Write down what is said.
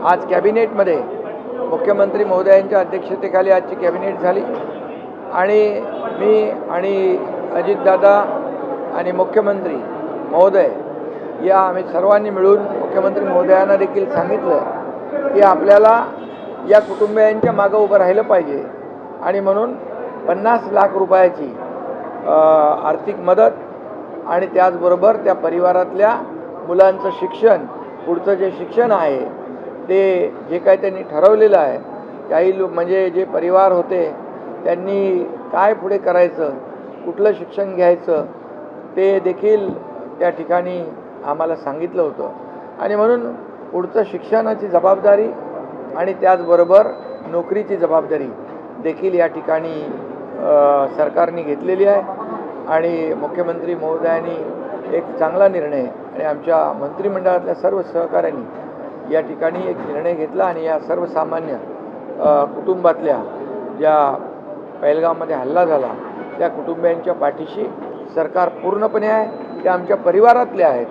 आज कॅबिनेटमध्ये मुख्यमंत्री महोदयांच्या अध्यक्षतेखाली आजची कॅबिनेट झाली आणि मी आणि अजितदादा आणि मुख्यमंत्री महोदय या आम्ही सर्वांनी मिळून मुख्यमंत्री महोदयांना देखील सांगितलं की आपल्याला या कुटुंबियांच्या मागं उभं राहिलं पाहिजे आणि म्हणून 50 लाख रुपयाची आर्थिक मदत आणि त्याचबरोबर त्या परिवारातल्या मुलांचं शिक्षण, पुढचं जे शिक्षण आहे ते जे काही त्यांनी ठरवलेलं आहे, काही म्हणजे जे परिवार होते त्यांनी काय पुढे करायचं, कुठलं शिक्षण घ्यायचं ते देखील त्या ठिकाणी आम्हाला सांगितलं होतं आणि म्हणून पुढचं शिक्षणाची जबाबदारी आणि त्याचबरोबर नोकरीची जबाबदारी देखील या ठिकाणी सरकारने घेतलेली आहे आणि मुख्यमंत्री महोदयांनी एक चांगला निर्णय आणि आमच्या मंत्रिमंडळातल्या सर्व सहकाऱ्यांनी या ठिकाणी एक निर्णय घेतला आणि या सर्वसामान्य कुटुंबातल्या ज्या पहलगाममध्ये हल्ला झाला त्या कुटुंबियांच्या पाठीशी सरकार पूर्णपणे आहे. ते आमच्या परिवारातले आहेत.